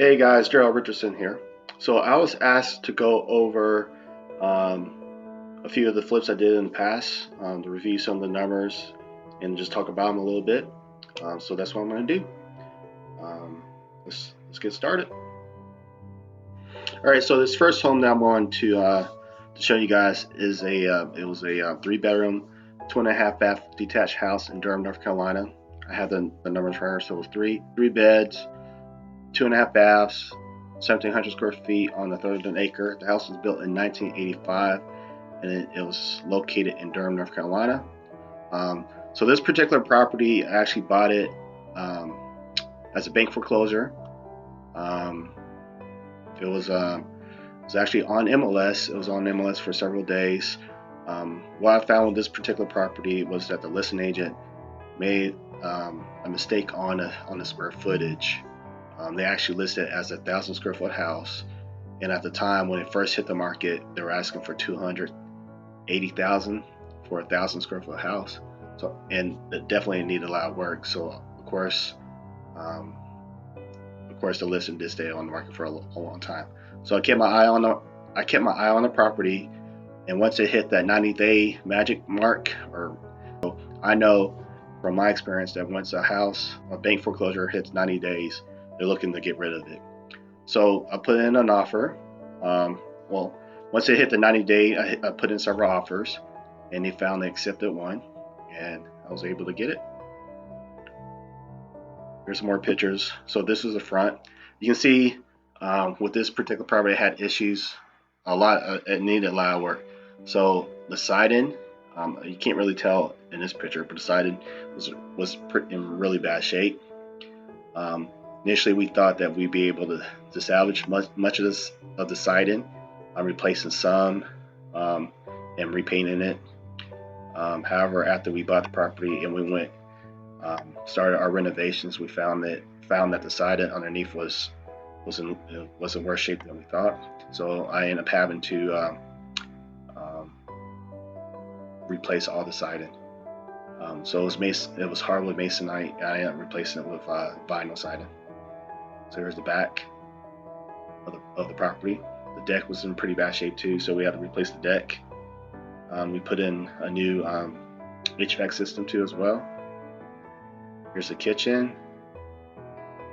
Hey guys, Gerald Richardson here. So I was asked to go over a few of the flips I did in the past, to review some of the numbers and just talk about them a little bit. So that's what I'm going to do. Let's get started. All right, so this first home that I'm going to show you guys is it was a 3-bedroom, 2.5 bath detached house in Durham, North Carolina. I have the numbers right here. So it was three beds, 2.5 baths, 1,700 square feet on a third of an acre. The house was built in 1985, and it was located in Durham, North Carolina. So this particular property, I actually bought it as a bank foreclosure. It was actually on MLS. It was on MLS for several days. What I found with this particular property was that the listing agent made a mistake on the square footage. They actually listed it as a 1,000 square foot house, and at the time when it first hit the market, they were asking for $280,000 for a 1,000 square foot house. So, and it definitely needed a lot of work. So of course, the listing did stay on the market for a long time. So I kept my eye on the property, and once it hit that 90-day magic mark, I know from my experience that once a bank foreclosure hits 90 days, they're looking to get rid of it. So I put in an offer. Once it hit the 90-day, I put in several offers, and they found they accepted one, and I was able to get it. Here's some more pictures. So this is the front. You can see with this particular property, it had issues. It needed a lot of work. So the siding, you can't really tell in this picture, but the siding was in really bad shape. Initially, we thought that we'd be able to salvage much of the siding. I'm replacing some and repainting it. However, after we bought the property and we started our renovations, we found that the siding underneath was in worse shape than we thought. So I ended up having to replace all the siding. So it was hardwood masonite. I ended up replacing it with vinyl siding. So here's the back of the property. The deck was in pretty bad shape too, so we had to replace the deck. We put in a new HVAC system too as well. Here's the kitchen.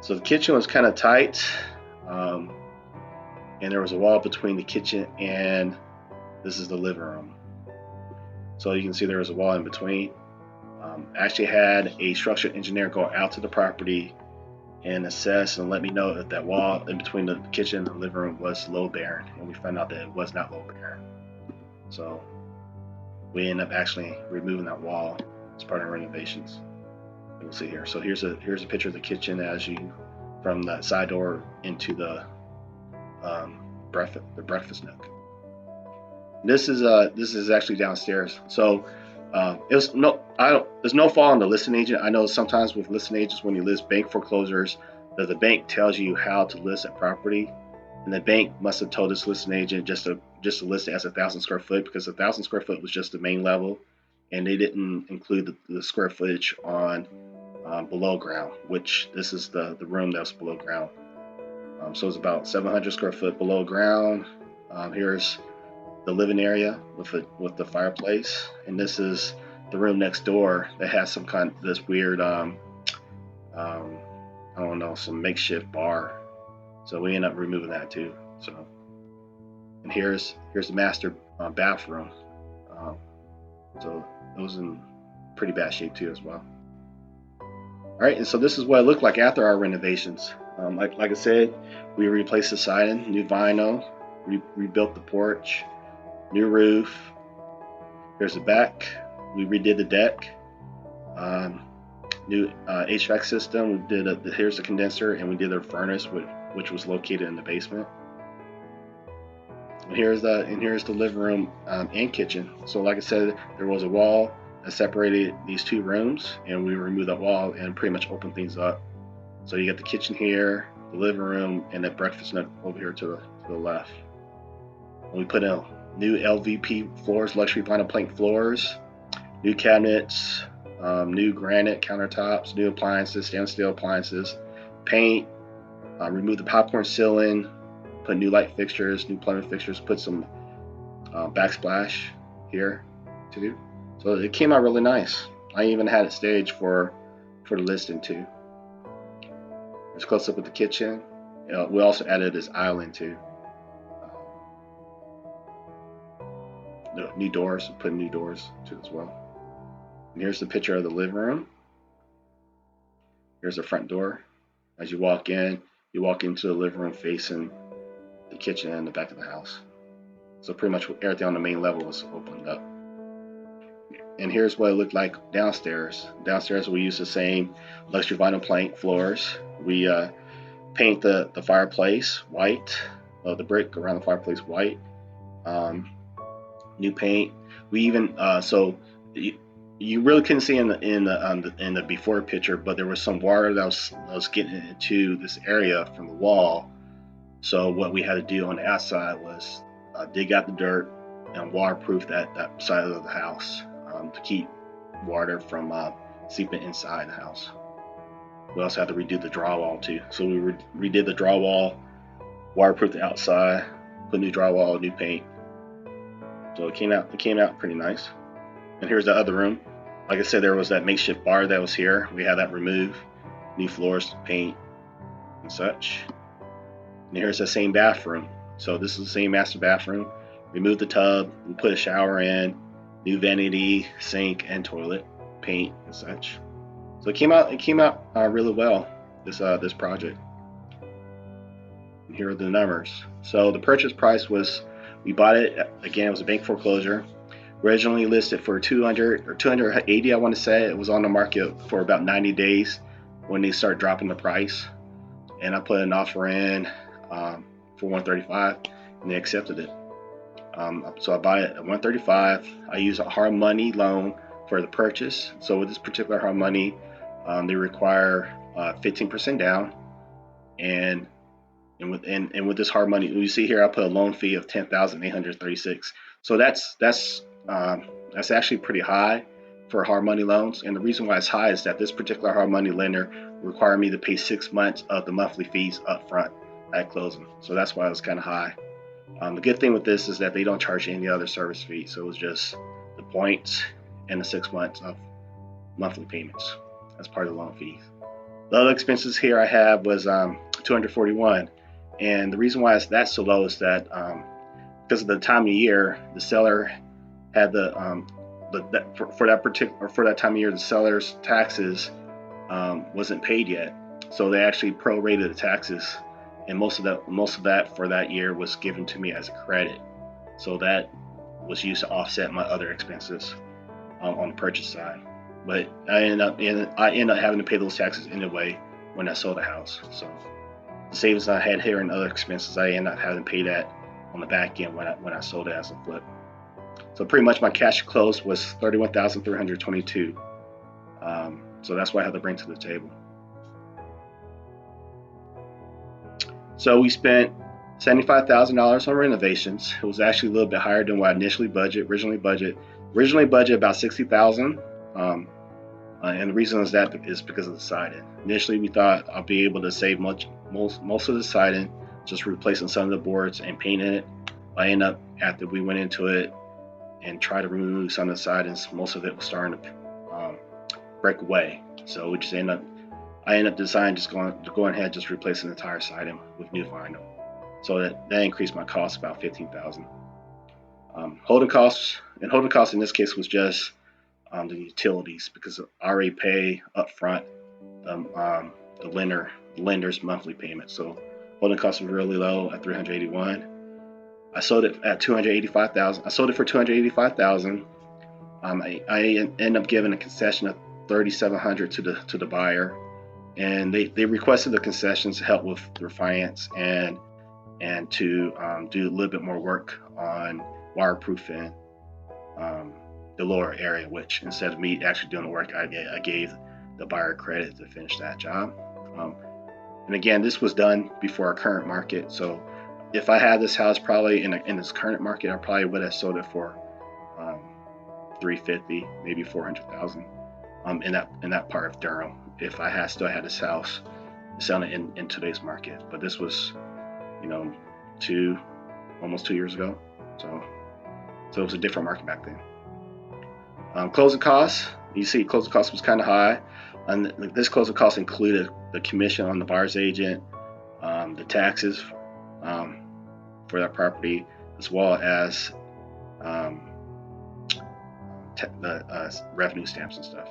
So the kitchen was kind of tight, and there was a wall between the kitchen and this is the living room. So you can see there was a wall in between. Actually had a structural engineer go out to the property and assess and let me know if that wall in between the kitchen and the living room was load bearing, and we found out that it was not load bearing. So we ended up actually removing that wall as part of our renovations. And we'll see here. So here's a picture of the kitchen from the side door into the breakfast nook. This is actually downstairs. So there's no fault on the listing agent. I know sometimes with listing agents, when you list bank foreclosures, that the bank tells you how to list a property, and the bank must have told this listing agent just to list it as 1,000 square foot, because 1,000 square foot was just the main level, and they didn't include the square footage on below ground, which this is the room that was below ground. So it's about 700 square foot below ground. Here's the living area with the fireplace, and this is the room next door that has some kind of this weird I don't know, some makeshift bar. So we end up removing that too. So, and here's the master bathroom. So it was in pretty bad shape too as well. All right, and so this is what it looked like after our renovations. Like I said, we replaced the siding, new vinyl, rebuilt the porch, new roof. Here's the back. We redid the deck. New HVAC system. We did here's the condenser, and we did a furnace, which was located in the basement. And here's the living room and kitchen. So like I said, there was a wall that separated these two rooms, and we removed that wall and pretty much opened things up. So you got the kitchen here, the living room, and the breakfast nook over here to the left. And we put in new LVP floors, luxury vinyl plank floors, new cabinets, new granite countertops, new appliances, stainless steel appliances, paint, Removed the popcorn ceiling, put new light fixtures, new plumbing fixtures, put some backsplash here too. So it came out really nice. I even had it staged for the listing too. Let's close up with the kitchen. We also added this island too. New doors, put new doors too as well. And here's the picture of the living room. Here's the front door. As you walk into the living room facing the kitchen and the back of the house. So pretty much everything on the main level was opened up. And here's what it looked like downstairs. Downstairs we used the same luxury vinyl plank floors. We paint the fireplace white, the brick around the fireplace white. New paint. We even you really couldn't see in the before picture, but there was some water that was getting into this area from the wall. So what we had to do on the outside was dig out the dirt and waterproof that side of the house to keep water from seeping inside the house. We also had to redo the drywall too. So we redid the drywall, waterproofed the outside, put new drywall, new paint. So it came out pretty nice. And here's the other room. Like I said, there was that makeshift bar that was here. We had that removed, new floors, paint, and such. And here's the same bathroom. So this is the same master bathroom. Removed the tub, we put a shower in, new vanity, sink, and toilet, paint, and such. So it came out really well. This project. And here are the numbers. So the purchase price was, we bought it again. It was a bank foreclosure. Originally listed for 200 or 280, I want to say. It was on the market for about 90 days when they start dropping the price. And I put an offer in for 135, and they accepted it. So I bought it at 135. I used a hard money loan for the purchase. So with this particular hard money, they require 15% down, and with this hard money, you see here, I put a loan fee of $10,836. So that's actually pretty high for hard money loans. And the reason why it's high is that this particular hard money lender required me to pay 6 months of the monthly fees up front at closing. So that's why it was kind of high. The good thing with this is that they don't charge any other service fee. So it was just the points and the 6 months of monthly payments as part of the loan fees. The other expenses here I have was $241. And the reason why that's so low is that because of the time of year, the seller had for that time of year, the seller's taxes wasn't paid yet. So they actually prorated the taxes, and most of that for that year was given to me as a credit. So that was used to offset my other expenses on the purchase side. But I ended up having to pay those taxes anyway when I sold the house. So the savings I had here and other expenses, I ended up having to pay that on the back end when I sold it as a flip. So pretty much my cash close was $31,322. So that's what I had to bring to the table. So we spent $75,000 on renovations. It was actually a little bit higher than what I initially originally budget about $60,000. And the reason is because of the siding. Initially, we thought I'll be able to save most of the siding, just replacing some of the boards and painting it. I ended up, after we went into it and tried to remove some of the sidings, most of it was starting to break away. So I ended up deciding just going ahead, just replacing the entire siding with new vinyl. So that increased my cost about $15,000. Holding costs in this case was just the utilities, because I already pay up front the lender's monthly payment. So holding costs was really low at $381. I sold it at $285,000. I sold it for $285,000. I ended up giving a concession of $3,700 to the buyer, and they requested the concessions to help with their finance and to do a little bit more work on waterproofing the lower area, which instead of me actually doing the work, I gave the buyer credit to finish that job. And again, this was done before our current market. So if I had this house probably in this current market, I probably would have sold it for $350,000, maybe $400,000 in that part of Durham, if I still had this house selling in today's market. But this was, almost 2 years ago. So it was a different market back then. Closing costs. You see, closing costs was kind of high, and this closing cost included the commission on the buyer's agent, the taxes for that property, as well as the revenue stamps and stuff.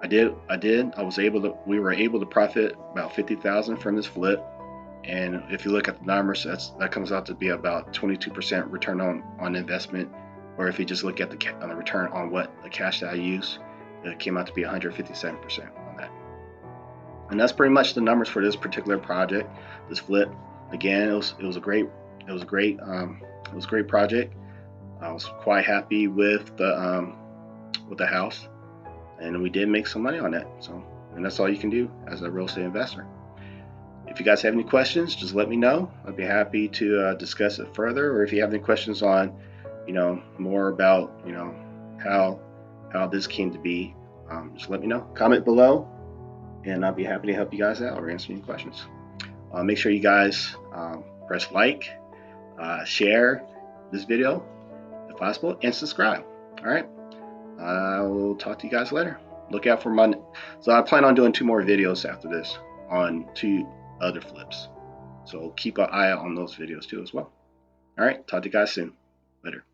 We were able to profit about $50,000 from this flip. And if you look at the numbers, that comes out to be about 22% return on investment. Or if you just look at the return on what the cash that I used, it came out to be 157% on that. And that's pretty much the numbers for this particular project, this flip. Again, it was a great project. I was quite happy with the house, and we did make some money on that. And that's all you can do as a real estate investor. If you guys have any questions, just let me know. I'd be happy to discuss it further. Or if you have any questions on, more about, how this came to be, just let me know. Comment below, and I'll be happy to help you guys out or answer any questions. Make sure you guys press like, share this video if possible, and subscribe. All right. I will talk to you guys later. Look out for so I plan on doing 2 more videos after this on 2 other flips. So keep an eye out on those videos too as well. All right. Talk to you guys soon. Later.